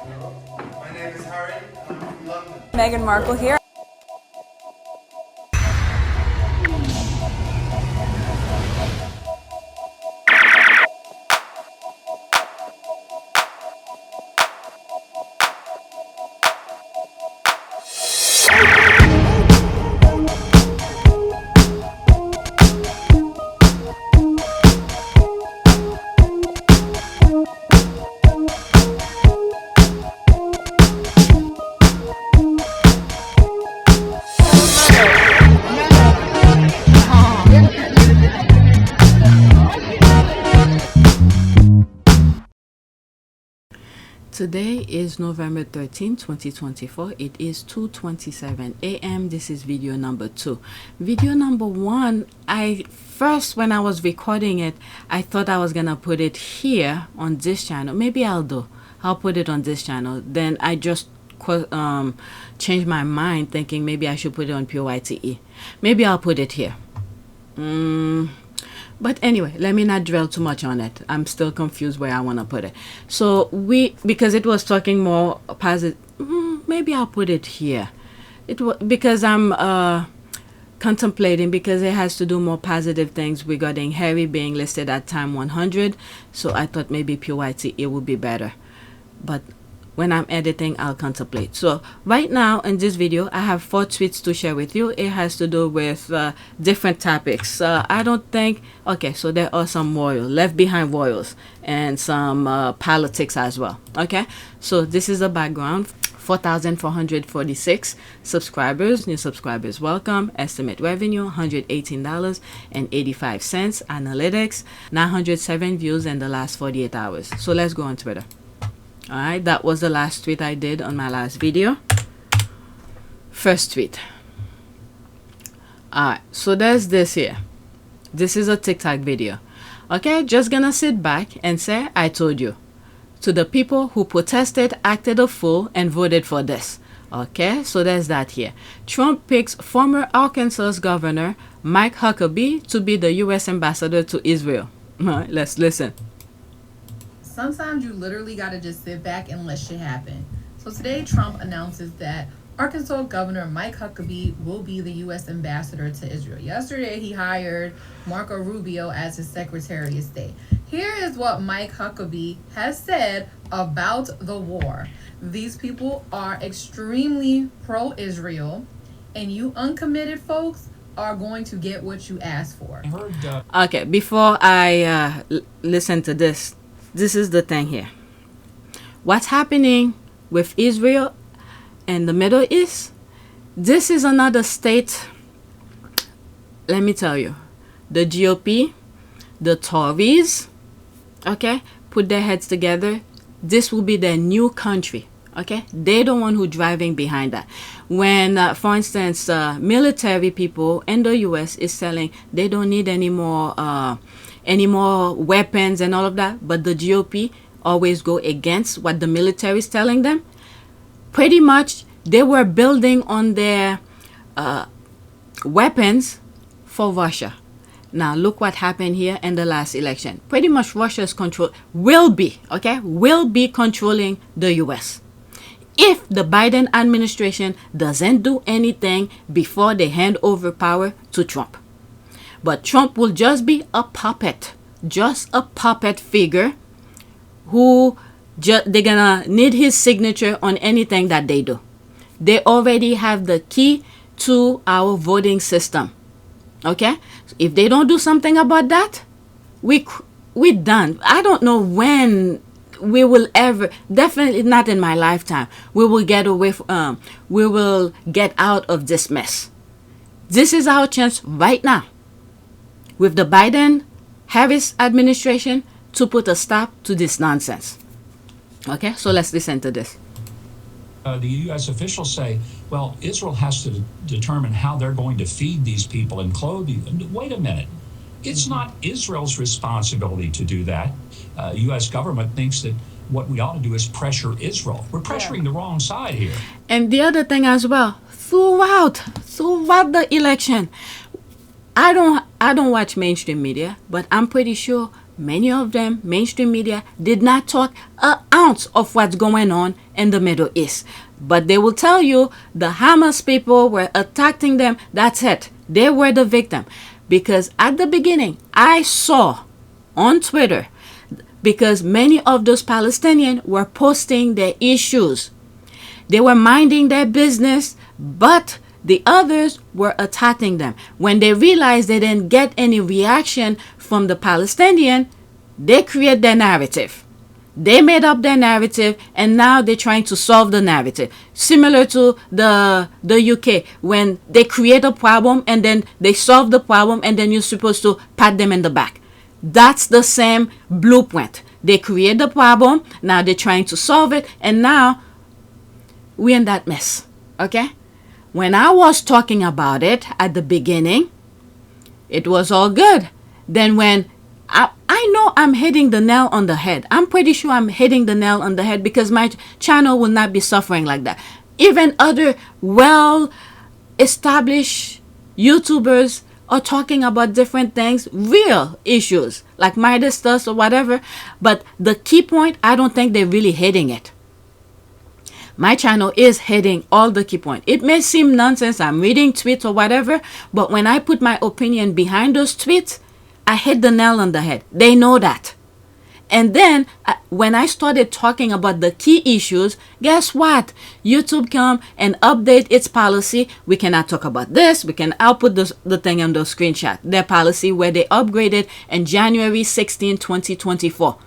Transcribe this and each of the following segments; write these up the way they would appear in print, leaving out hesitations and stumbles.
My name is Harry. I'm from London. Meghan Markle here. Today is November 13, 2024. It is 2:27 a.m. This is video number 2. Video number 1, when I was recording it, I thought I was gonna put it here on this channel. Maybe I'll put it on this channel. Then I just changed my mind, thinking maybe I should put it on PYTE. Maybe I'll put it here. But anyway, let me not dwell too much on it. I'm still confused where I want to put it. So because it was talking more positive, maybe I'll put it here. Because I'm contemplating, because it has to do more positive things regarding Harry being listed at time 100. So I thought maybe PYTE would be better. But when I'm editing, I'll contemplate. So right now in this video, I have 4 tweets to share with you. It has to do with different topics. I don't think, okay, so there are some left behind royals and some politics as well. Okay, so this is the background. 4,446 subscribers, new subscribers, welcome. Estimate revenue $118.85. Analytics 907 views in the last 48 hours. So let's go on Twitter. Alright, that was the last tweet I did on my last video. First tweet. Alright, so there's this here. This is a TikTok video. Okay, just gonna sit back and say, I told you. To the people who protested, acted a fool, and voted for this. Okay, so there's that here. Trump picks former Arkansas governor Mike Huckabee to be the U.S. ambassador to Israel. Alright, let's listen. Sometimes you literally got to just sit back and let shit happen. So today, Trump announces that Arkansas Governor Mike Huckabee will be the U.S. ambassador to Israel. Yesterday, he hired Marco Rubio as his Secretary of State. Here is what Mike Huckabee has said about the war. These people are extremely pro-Israel, and you uncommitted folks are going to get what you asked for. Okay, before I listen to this, this is the thing here. What's happening with Israel and the Middle East? This is another state. Let me tell you, the GOP, the Tories, okay, put their heads together. This will be their new country. Okay, they're the one who driving behind that. When, for instance, military people in the U.S. is telling they don't need any more weapons and all of that, but the GOP always go against what the military is telling them. Pretty much, they were building on their weapons for Russia. Now, look what happened here in the last election. Pretty much Russia's will be controlling the U.S. if the Biden administration doesn't do anything before they hand over power to Trump. But Trump will just be a puppet figure who they're gonna need his signature on anything that they do. They already have the key to our voting system. Okay, so if they don't do something about that, we're done. I don't know when we will ever, definitely not in my lifetime, we will get out of this mess. This is our chance right now, with the Biden-Harris administration, to put a stop to this nonsense. Okay, so let's listen to this. The U.S. officials say, well, Israel has to determine how they're going to feed these people and clothe them. Wait a minute. It's not Israel's responsibility to do that. U.S. government thinks that what we ought to do is pressure Israel. We're pressuring the wrong side here. And the other thing as well, throughout the election, I don't watch mainstream media, but I'm pretty sure many of them, mainstream media, did not talk an ounce of what's going on in the Middle East. But they will tell you the Hamas people were attacking them. That's it. They were the victim. Because at the beginning, I saw on Twitter, because many of those Palestinians were posting their issues. They were minding their business, but the others were attacking them. When they realized they didn't get any reaction from the Palestinian, they create their narrative. They made up their narrative, and now they're trying to solve the narrative. Similar to the UK, when they create a problem and then they solve the problem, and then you're supposed to pat them in the back. That's the same blueprint. They create the problem, now they're trying to solve it, and now we're in that mess. Okay? When I was talking about it at the beginning, it was all good. Then when I know I'm hitting the nail on the head. I'm pretty sure I'm hitting the nail on the head, because my channel will not be suffering like that. Even other well-established YouTubers are talking about different things, real issues, like Midas stuff or whatever. But the key point, I don't think they're really hitting it. My channel is hitting all the key points. It may seem nonsense, I'm reading tweets or whatever, but when I put my opinion behind those tweets, I hit the nail on the head. They know that. And then when I started talking about the key issues, guess what? YouTube come and update its policy. We cannot talk about this. We can output the thing on the screenshot. Their policy where they upgraded in January 16, 2024.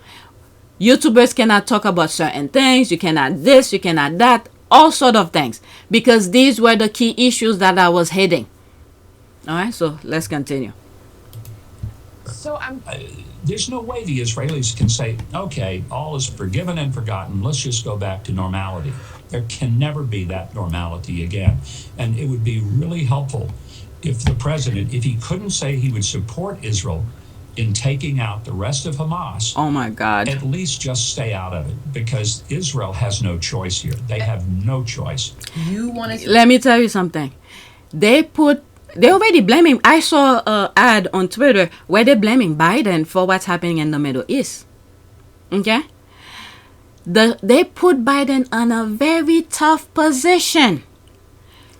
YouTubers cannot talk about certain things. You cannot this, you cannot that, all sort of things. Because these were the key issues that I was hitting. All right, so let's continue. So there's no way the Israelis can say, okay, all is forgiven and forgotten. Let's just go back to normality. There can never be that normality again. And it would be really helpful if the president, if he couldn't say he would support Israel in taking out the rest of Hamas. Oh my God. At least just stay out of it, because Israel has no choice here. They have no choice. Let me tell you something. They already blaming. I saw an ad on Twitter where they're blaming Biden for what's happening in the Middle East. Okay? They put Biden on a very tough position.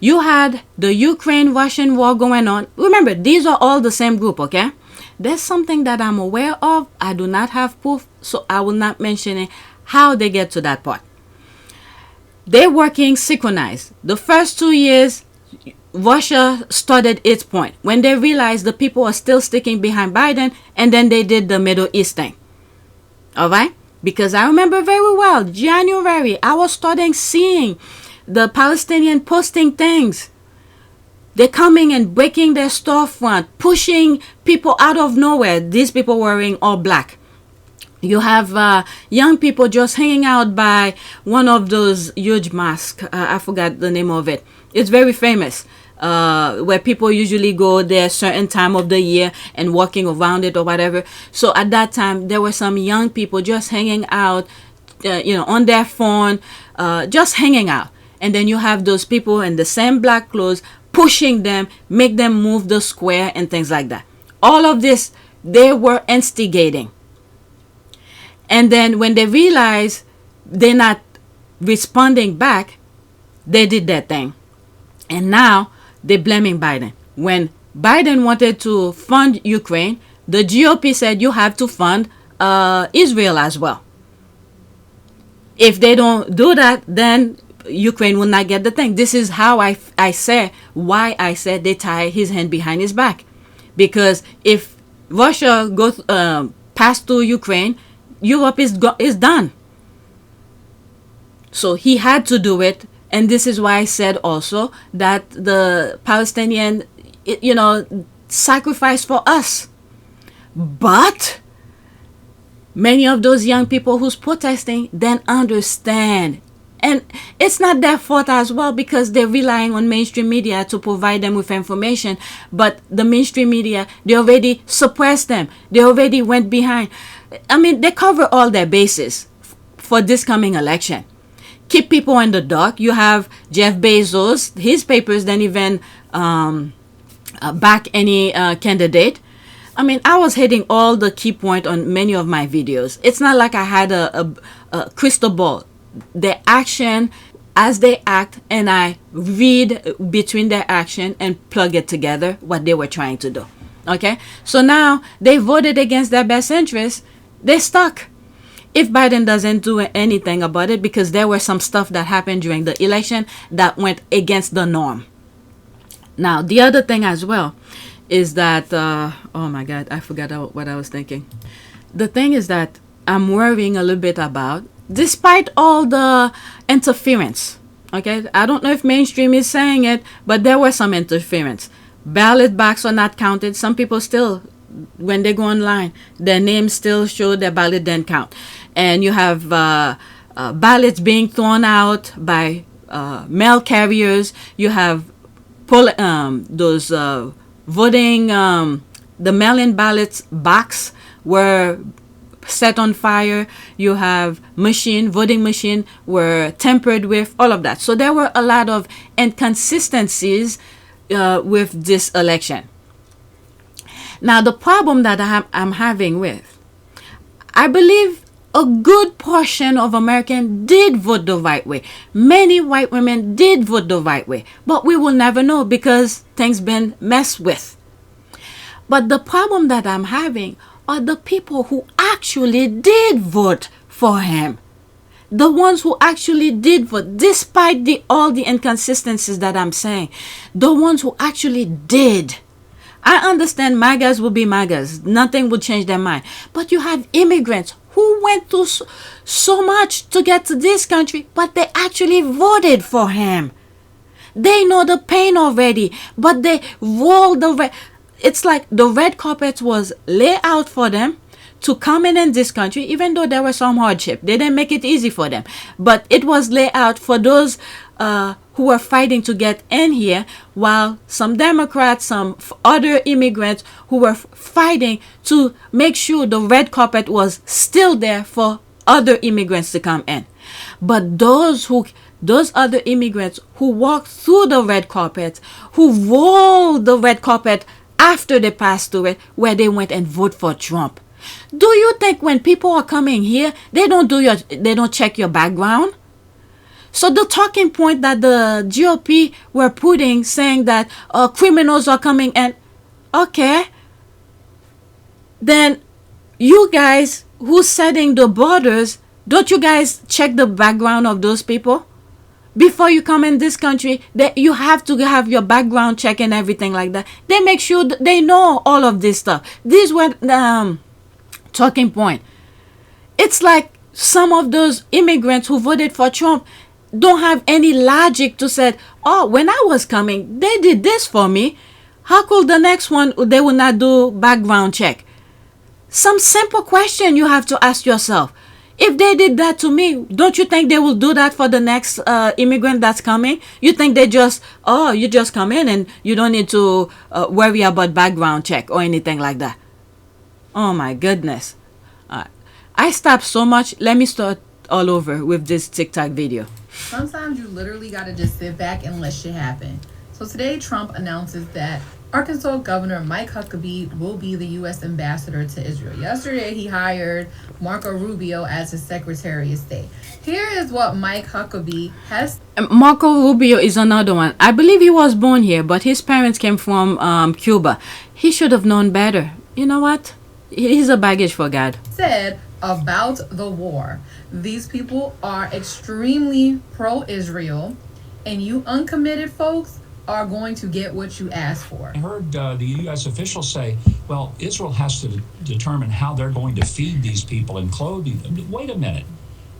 You had the Ukraine-Russian war going on. Remember, these are all the same group, okay? There's something that I'm aware of. I do not have proof, so I will not mention it, how they get to that part. They're working synchronized. The first 2 years, Russia started its point when they realized the people are still sticking behind Biden, and then they did the Middle East thing. All right? Because I remember very well, January, I was starting seeing the Palestinian posting things. They're coming and breaking their storefront, pushing people out of nowhere. These people wearing all black. You have young people just hanging out by one of those huge mosques. I forgot the name of it. It's very famous, where people usually go there certain time of the year and walking around it or whatever. So at that time, there were some young people just hanging out, on their phone, just hanging out. And then you have those people in the same black clothes pushing them, make them move the square and things like that. All of this, they were instigating. And then when they realized they're not responding back, they did that thing. And now they're blaming Biden. When Biden wanted to fund Ukraine, the GOP said you have to fund Israel as well. If they don't do that, then Ukraine will not get the thing. This is how I say why I said they tie his hand behind his back. Because if Russia goes past through Ukraine, Europe is done. So he had to do it. And this is why I said also that the Palestinian, sacrifice for us. But many of those young people who's protesting then understand. And it's not their fault as well, because they're relying on mainstream media to provide them with information. But the mainstream media, they already suppressed them. They already went behind. I mean, they cover all their bases for this coming election. Keep people in the dark. You have Jeff Bezos, his papers don't even back any candidate. I mean, I was hitting all the key point on many of my videos. It's not like I had a crystal ball. Their action as they act, and I read between their action and plug it together what they were trying to do. Okay? So now they voted against their best interests. They're stuck. If Biden doesn't do anything about it, because there were some stuff that happened during the election that went against the norm. Now, the other thing as well is that, oh my God, I forgot what I was thinking. The thing is that I'm worrying a little bit about, despite all the interference, okay? I don't know if mainstream is saying it, but there was some interference. Ballot boxes are not counted. Some people still, when they go online, their names still show their ballot didn't count. And you have ballots being thrown out by mail carriers. You have those voting, the mail-in ballots box were set on fire. You have voting machine were tampered with, all of that. So there were a lot of inconsistencies with this election. Now, the problem that I'm having with, I believe a good portion of Americans did vote the right way. Many white women did vote the right way. But we will never know because things been messed with. But the problem that I'm having are the people who actually did vote for him. The ones who actually did vote, despite all the inconsistencies that I'm saying. The ones who actually did. I understand MAGAs will be MAGAs. Nothing will change their mind. But you have immigrants who went through so much to get to this country, but they actually voted for him. They know the pain already, but they rolled the it's like the red carpet was laid out for them to come in this country, even though there was some hardship. They didn't make it easy for them. But it was laid out for those who were fighting to get in here, while some Democrats, some other immigrants who were fighting to make sure the red carpet was still there for other immigrants to come in. But those other immigrants who walked through the red carpet, who rolled the red carpet after they passed through it, where they went and vote for Trump. Do you think when people are coming here, they don't check your background? So the talking point that the GOP were putting, saying that criminals are coming in, okay, then you guys who's setting the borders, don't you guys check the background of those people? Before you come in this country, that you have to have your background check and everything like that. They make sure they know all of this stuff. These were talking point. It's like some of those immigrants who voted for Trump don't have any logic to say, oh, when I was coming, they did this for me. How could the next one, they will not do background check? Some simple question you have to ask yourself. If they did that to me, don't you think they will do that for the next immigrant that's coming? You think they just, you just come in and you don't need to worry about background check or anything like that? Oh my goodness. I stopped so much. Let me start all over with this TikTok video. Sometimes you literally got to just sit back and let shit happen. So today, Trump announces that Arkansas Governor Mike Huckabee will be the U.S. ambassador to Israel. Yesterday, he hired Marco Rubio as his Secretary of State. Here is what Mike Huckabee has. Marco Rubio is another one. I believe he was born here, but his parents came from Cuba. He should have known better. You know what? He's a baggage for God. Said about the war. These people are extremely pro-Israel, and you uncommitted folks are going to get what you asked for. I heard the U.S. officials say, well, Israel has to determine how they're going to feed these people and clothe them. Wait a minute.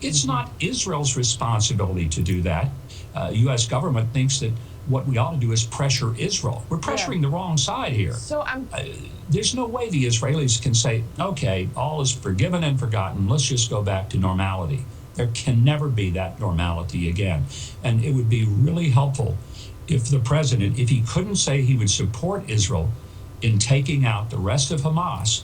It's not Israel's responsibility to do that. U.S. government thinks that what we ought to do is pressure Israel. We're pressuring the wrong side here. So there's no way the Israelis can say, okay, all is forgiven and forgotten. Let's just go back to normality. There can never be that normality again. And it would be really helpful if the president, if he couldn't say he would support Israel in taking out the rest of Hamas,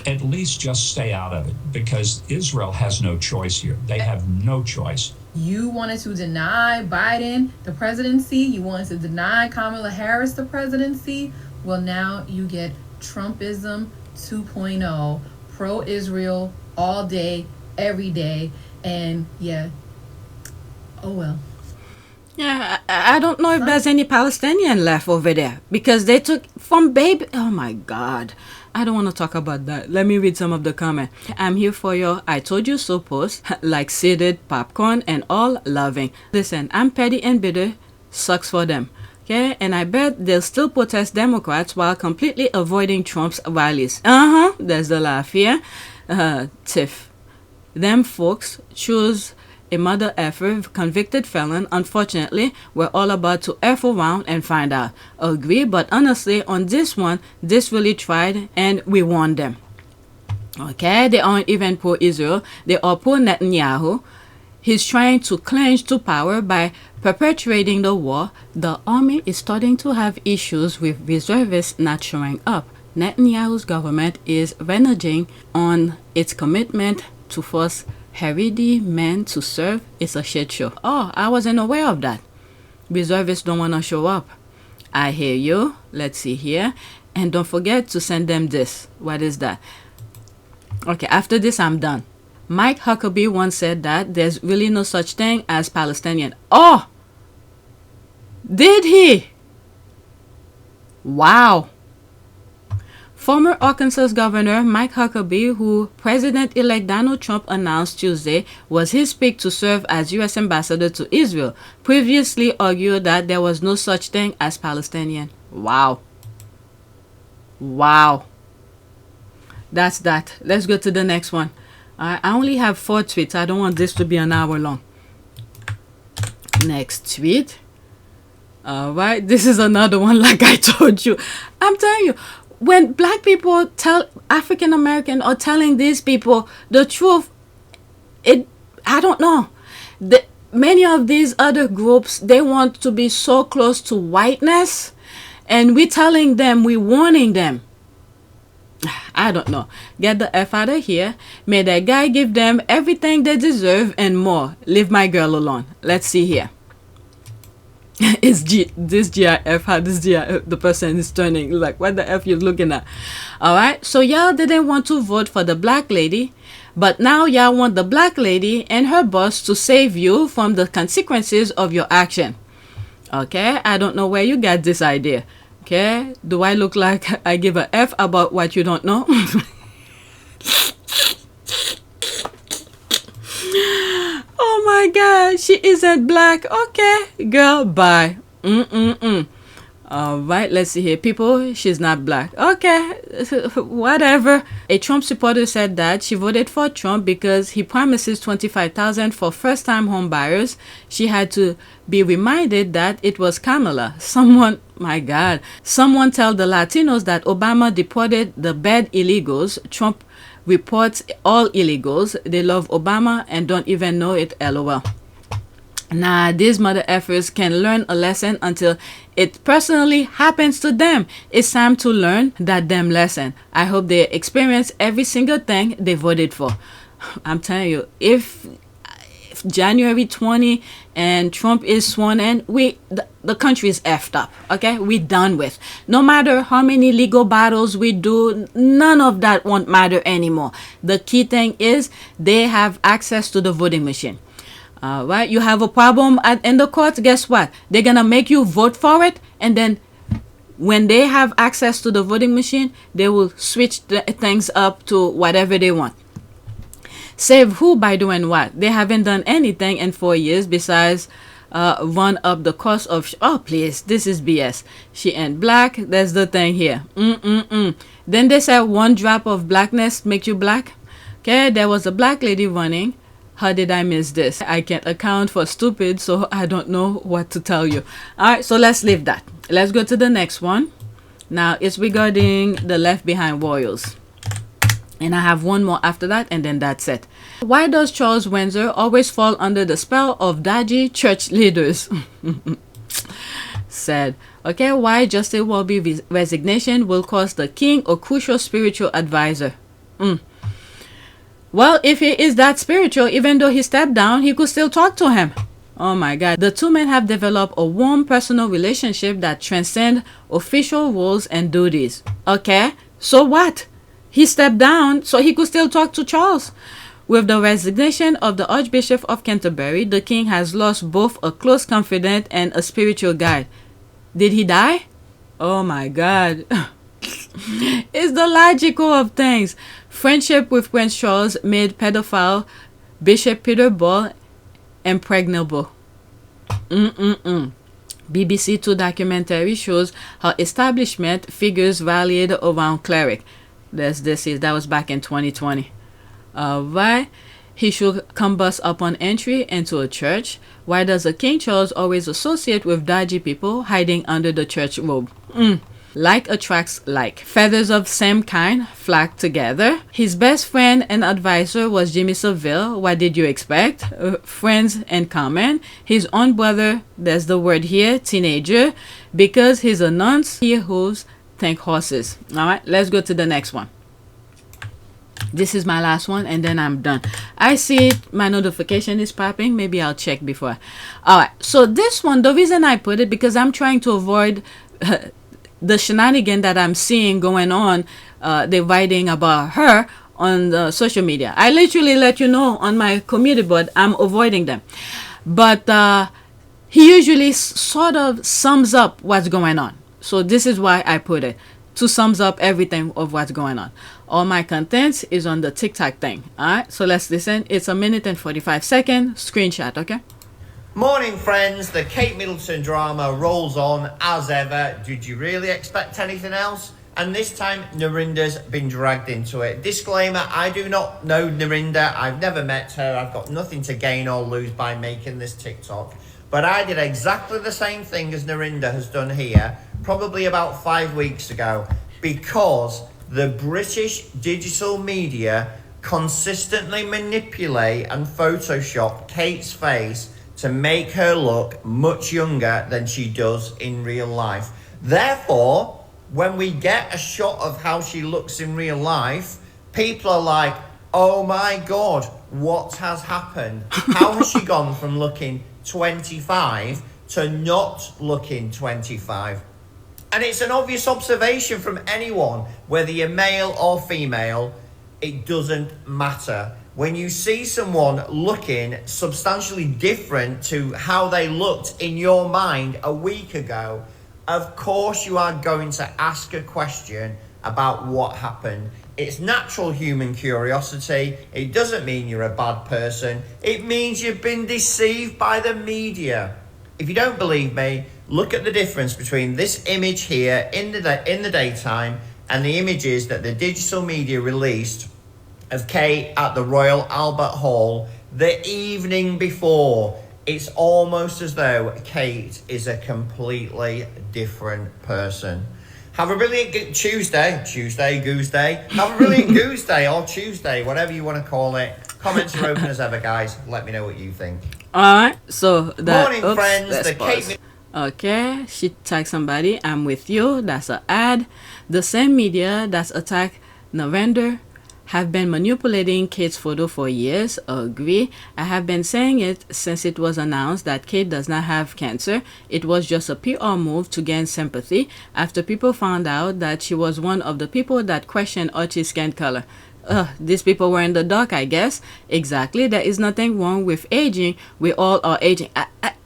at least just stay out of it, because Israel has no choice here. They have no choice. You wanted to deny Biden the presidency. You wanted to deny Kamala Harris the presidency. Well, now you get Trumpism 2.0, pro-Israel all day, every day, and yeah, oh well. Yeah, I don't know if there's any Palestinian left over there because they took from baby. Oh my God. I don't want to talk about that. Let me read some of the comment. I'm here for your I told you so post, like seeded popcorn and all loving. Listen, I'm petty and bitter. Sucks for them. Okay, and I bet they'll still protest Democrats while completely avoiding Trump's rallies. There's the laugh here. Tiff. Them folks choose a mother effer, convicted felon. Unfortunately, we're all about to F around and find out. Agree, but honestly, on this one, this really tried and we won them. Okay, they aren't even pro-Israel. They are pro-Netanyahu. He's trying to cling to power by perpetuating the war. The army is starting to have issues with reservists not showing up. Netanyahu's government is reneging on its commitment to force Haredi men to serve. Is a shit show. Oh, I wasn't aware of that. Reservists don't want to show up. I hear you. Let's see here. And don't forget to send them this. What is that? Okay, after this, I'm done. Mike Huckabee once said that there's really no such thing as Palestinian. Oh! Did he? Wow. Former Arkansas Governor Mike Huckabee, who President-elect Donald Trump announced Tuesday was his pick to serve as U.S. ambassador to Israel, previously argued that there was no such thing as Palestinian. Wow. Wow. That's that. Let's go to the next one. I only have 4 tweets. I don't want this to be an hour long. Next tweet. All right. This is another one like I told you. I'm telling you. When black people tell African American or telling these people the truth, I don't know. Many of these other groups, they want to be so close to whiteness, and we telling them, we warning them. I don't know. Get the F out of here. May that guy give them everything they deserve and more. Leave my girl alone. Let's see here. Is this GIF, how this GIF, the person is turning like, what the F you looking at? All right, so y'all didn't want to vote for the black lady, but now y'all want the black lady and her boss to save you from the consequences of your action. Okay, I don't know where you got this idea. Okay, do I look like I give a F about what you don't know? Oh my God, she isn't black. Okay, girl, bye. All right, let's see here. People, she's not black. Okay, whatever. A Trump supporter said that she voted for Trump because he promises $25,000 for first-time home buyers. She had to be reminded that it was Kamala. My God, someone tell the Latinos that Obama deported the bad illegals. Trump reports all illegals. They love Obama and don't even know it. LOL. Nah, these mother effers can learn a lesson until it personally happens to them. It's time to learn that damn lesson. I hope they experience every single thing they voted for. I'm telling you, if January 20 and Trump is sworn in, the country is effed up. Okay, we done with. No matter how many legal battles we do, none of that won't matter anymore. The key thing is they have access to the voting machine. Right, you have a problem in the courts, guess what? They're gonna make you vote for it, and then when they have access to the voting machine, they will switch things up to whatever they want. Save who by doing what? They haven't done anything in 4 years besides run up the cost of oh please, this is BS. She ain't black. That's the thing here. Then they said 1 drop of blackness make you black. Okay, there was a black lady running. How did I miss this? I can't account for stupid, so I don't know what to tell you. All right, so let's leave that. Let's go to the next one. Now, it's regarding the Left Behind Royals. And I have one more after that, and then that's it. Why does Charles Windsor always fall under the spell of dodgy church leaders? Said, okay, why Justice Welby's resignation will cost the king a crucial spiritual advisor. Well, if he is that spiritual, even though he stepped down, he could still talk to him. Oh my God. The two men have developed a warm personal relationship that transcends official roles and duties. Okay, so what? He stepped down so he could still talk to Charles. With the resignation of the Archbishop of Canterbury, the king has lost both a close confidant and a spiritual guide. Did he die? Oh my God. It's the logical of things. Friendship with Prince Charles made pedophile Bishop Peter Ball impregnable. BBC Two documentary shows how establishment figures rallied around cleric. That was back in 2020. Why he should combust upon entry into a church? Why does a King Charles always associate with dodgy people hiding under the church robe? Like attracts like. Feathers of same kind flock together. His best friend and advisor was Jimmy Savile. What did you expect? Friends in common. His own brother, there's the word here, teenager. Because he's a nonce, he hooves think horses. Alright, let's go to the next one. This is my last one and then I'm done. I see my notification is popping. Maybe I'll check before. Alright, so this one, the reason I put it, because I'm trying to avoid the shenanigan that I'm seeing going on. They're writing about her on the social media. I literally let you know on my community board, I'm avoiding them. But he usually sort of sums up what's going on. So this is why I put it, to sums up everything of what's going on. All my content is on the TikTok thing. Alright, so let's listen. It's 1 minute and 45 seconds. Screenshot, okay? Morning, friends. The Kate Middleton drama rolls on as ever. Did you really expect anything else? And this time, Narinda's been dragged into it. Disclaimer, I do not know Narinda. I've never met her. I've got nothing to gain or lose by making this TikTok. But I did exactly the same thing as Narinda has done here, probably about 5 weeks ago, because the British digital media consistently manipulate and Photoshop Kate's face to make her look much younger than she does in real life. Therefore, when we get a shot of how she looks in real life, people are like, oh my God, what has happened? How has she gone from looking 25 to not looking 25? And it's an obvious observation from anyone, whether you're male or female, it doesn't matter. When you see someone looking substantially different to how they looked in your mind a week ago, of course you are going to ask a question about what happened. It's natural human curiosity. It doesn't mean you're a bad person. It means you've been deceived by the media. If you don't believe me, look at the difference between this image here in the daytime and the images that the digital media released of Kate at the Royal Albert Hall the evening before. It's almost as though Kate is a completely different person. Have a brilliant Tuesday, Goose Day. Have a brilliant Goose Day or Tuesday, whatever you want to call it. Comments are open as ever, guys. Let me know what you think. Alright, so that... Morning, friends. The Kate... Okay, she tagged somebody. I'm with you. That's an ad. The same media that's attacked Narendra have been manipulating Kate's photo for years. Agree. I have been saying it since it was announced that Kate does not have cancer. It was just a PR move to gain sympathy after people found out that she was one of the people that questioned Archie's skin color. These people were in the dark, I guess. Exactly. There is nothing wrong with aging. We all are aging.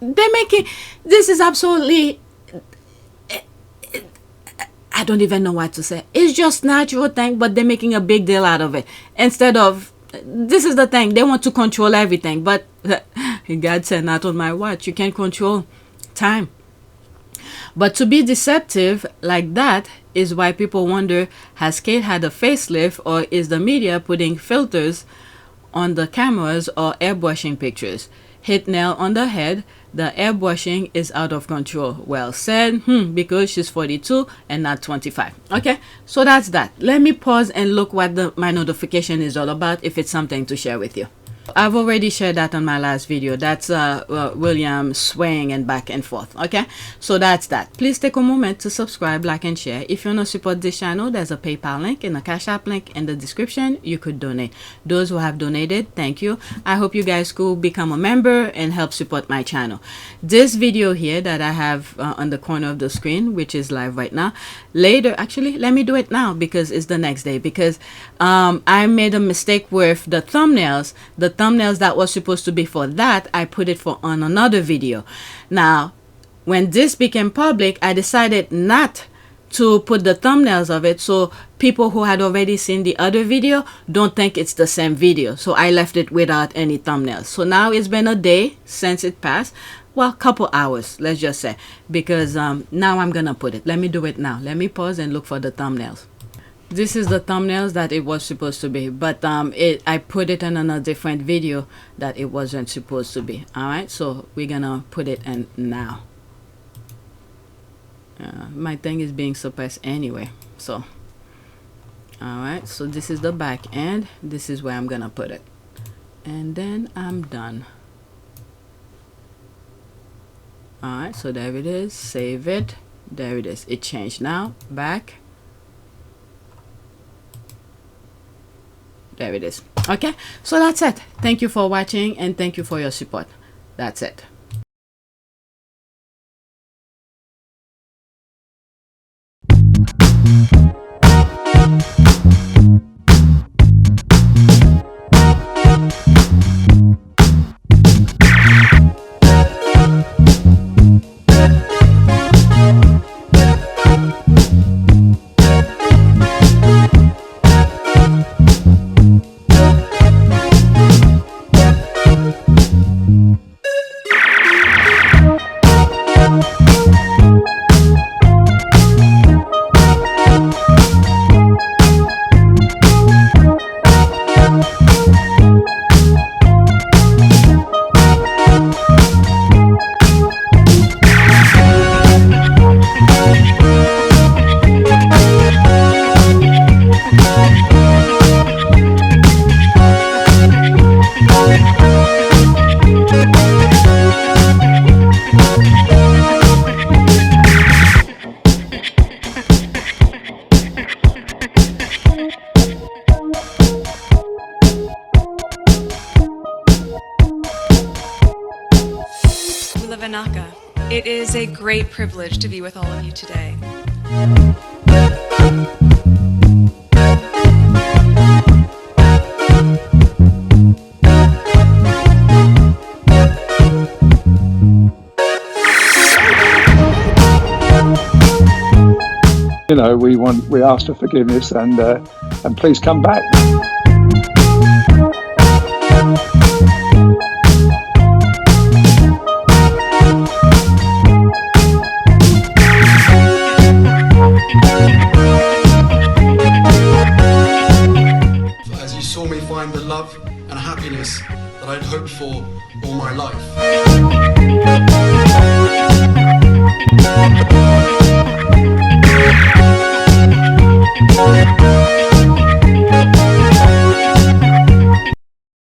They're making... This is absolutely... I don't even know what to say. It's just natural thing, but they're making a big deal out of it. Instead of... This is the thing. They want to control everything. But God said, not on my watch. You can't control time. But to be deceptive like that is why people wonder, has Kate had a facelift, or is the media putting filters on the cameras or airbrushing pictures? Hit nail on the head. The airbrushing is out of control. Well said. Because she's 42 and not 25. Okay, so that's that. Let me pause and look what my notification is all about, if it's something to share with you. I've already shared that on my last video. That's William swaying and back and forth. Okay, so that's that. Please take a moment to subscribe, like, and share. If you want to support this channel, there's a PayPal link and a Cash App link in the description. You could donate. Those who have donated, thank you. I hope you guys could become a member and help support my channel. This video here that I have on the corner of the screen, which is live right now, later, actually let me do it now because it's the next day, because I made a mistake with the thumbnails. The thumbnails that was supposed to be for that, I put it for on another video. Now when this became public, I decided not to put the thumbnails of it, so people who had already seen the other video don't think it's the same video. So I left it without any thumbnails. So now it's been a day since it passed. Well, couple hours, let's just say, because now I'm gonna put it. Let me do it now. Let me pause and look for the thumbnails. This is the thumbnails that it was supposed to be, but I put it in a different video that it wasn't supposed to be. All right, so we're gonna put it in now. My thing is being suppressed anyway, so all right, so this is the back end. This is where I'm gonna put it, and then I'm done. All right, so there it is. Save it. There it is. It changed now. Back. There it is. Okay, so that's it. Thank you for watching and thank you for your support. That's it. It is a great privilege to be with all of you today. You know, we ask for forgiveness and please come back. As you saw me find the love and happiness that I'd hoped for all my life.